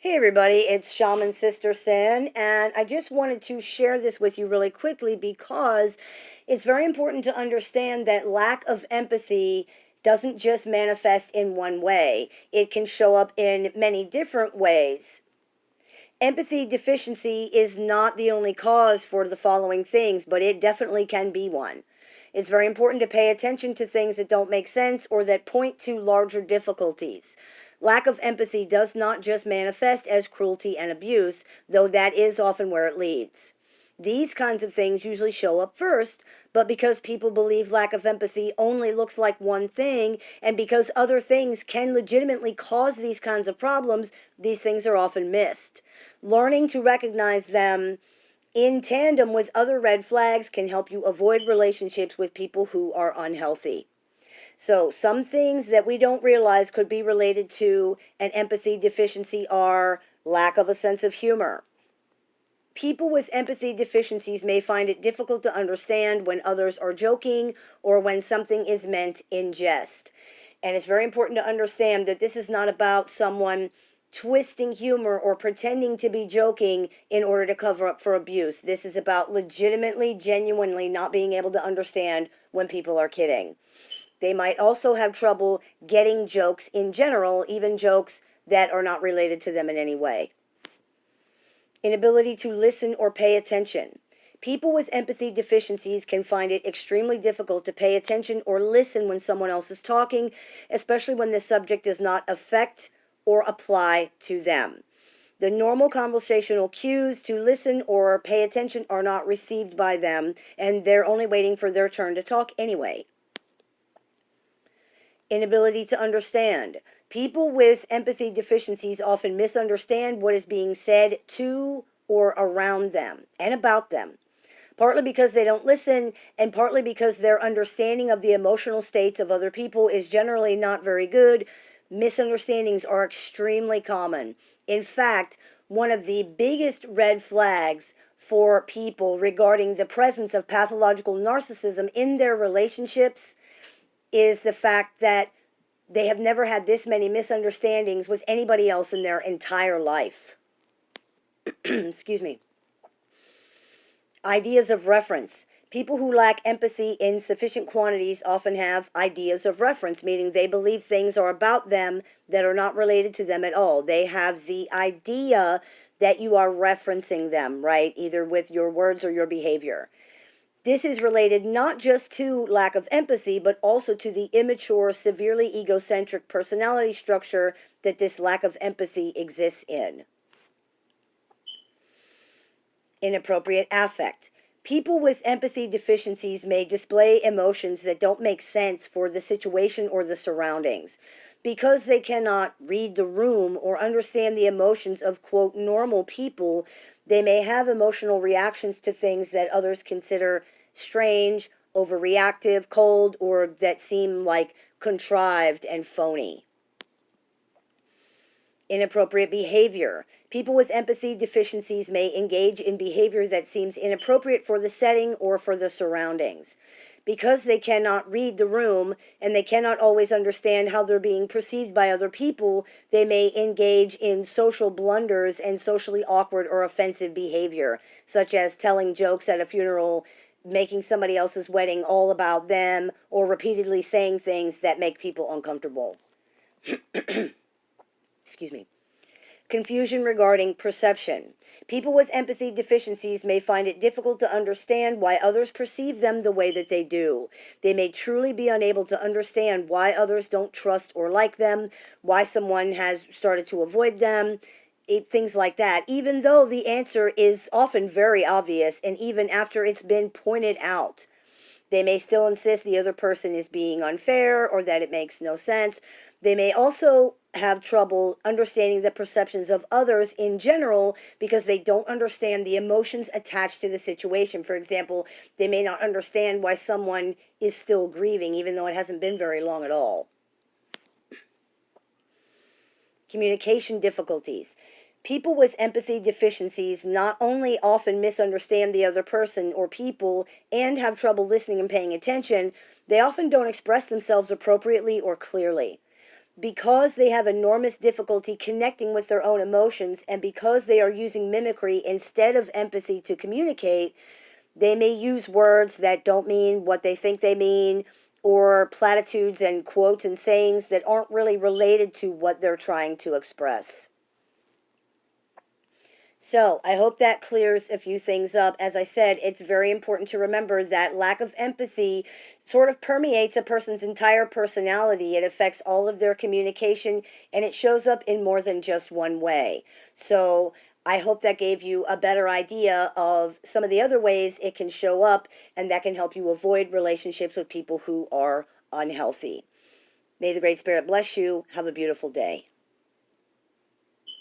Hey everybody, it's Shaman Sister Sin, and I just wanted to share this with you really quickly because it's very important to understand that lack of empathy doesn't just manifest in one way. It can show up in many different ways. Empathy deficiency is not the only cause for the following things, but it definitely can be one. It's very important to pay attention to things that don't make sense or that point to larger difficulties. Lack of empathy does not just manifest as cruelty and abuse, though that is often where it leads. These kinds of things usually show up first, but because people believe lack of empathy only looks like one thing, and because other things can legitimately cause these kinds of problems, these things are often missed. Learning to recognize them in tandem with other red flags can help you avoid relationships with people who are unhealthy. So, some things that we don't realize could be related to an empathy deficiency are lack of a sense of humor. People with empathy deficiencies may find it difficult to understand when others are joking or when something is meant in jest. And it's very important to understand that this is not about someone twisting humor or pretending to be joking in order to cover up for abuse. This is about legitimately, genuinely not being able to understand when people are kidding. They might also have trouble getting jokes in general, even jokes that are not related to them in any way. Inability to listen or pay attention. People with empathy deficiencies can find it extremely difficult to pay attention or listen when someone else is talking, especially when the subject does not affect or apply to them. The normal conversational cues to listen or pay attention are not received by them, and they're only waiting for their turn to talk anyway. Inability to understand. People with empathy deficiencies often misunderstand what is being said to or around them and about them, partly because they don't listen and partly because their understanding of the emotional states of other people is generally not very good. Misunderstandings are extremely common. In fact, one of the biggest red flags for people regarding the presence of pathological narcissism in their relationships is the fact that they have never had this many misunderstandings with anybody else in their entire life. Excuse me. Ideas of reference. People who lack empathy in sufficient quantities often have ideas of reference, meaning they believe things are about them that are not related to them at all. They have the idea that you are referencing them, right? Either with your words or your behavior. This is related not just to lack of empathy, but also to the immature, severely egocentric personality structure that this lack of empathy exists in. Inappropriate affect. People with empathy deficiencies may display emotions that don't make sense for the situation or the surroundings. Because they cannot read the room or understand the emotions of, quote, normal people, they may have emotional reactions to things that others consider strange, overreactive, cold, or that seem like contrived and phony. Inappropriate behavior. People with empathy deficiencies may engage in behavior that seems inappropriate for the setting or for the surroundings. Because they cannot read the room and they cannot always understand how they're being perceived by other people, they may engage in social blunders and socially awkward or offensive behavior, such as telling jokes at a funeral, making somebody else's wedding all about them, or repeatedly saying things that make people uncomfortable. Excuse me. Confusion regarding perception. People with empathy deficiencies may find it difficult to understand why others perceive them the way that they do. They may truly be unable to understand why others don't trust or like them, why someone has started to avoid them, things like that, even though the answer is often very obvious and even after it's been pointed out. They may still insist the other person is being unfair or that it makes no sense. They may also have trouble understanding the perceptions of others in general because they don't understand the emotions attached to the situation. For example, they may not understand why someone is still grieving even though it hasn't been very long at all. Communication difficulties. People with empathy deficiencies not only often misunderstand the other person or people and have trouble listening and paying attention, they often don't express themselves appropriately or clearly. because they have enormous difficulty connecting with their own emotions, and because they are using mimicry instead of empathy to communicate, they may use words that don't mean what they think they mean, or platitudes and quotes and sayings that aren't really related to what they're trying to express. So I hope that clears a few things up. As I said, it's very important to remember that lack of empathy sort of permeates a person's entire personality. It affects all of their communication, and it shows up in more than just one way. So I hope that gave you a better idea of some of the other ways it can show up, and that can help you avoid relationships with people who are unhealthy. May the Great Spirit bless you. Have a beautiful day.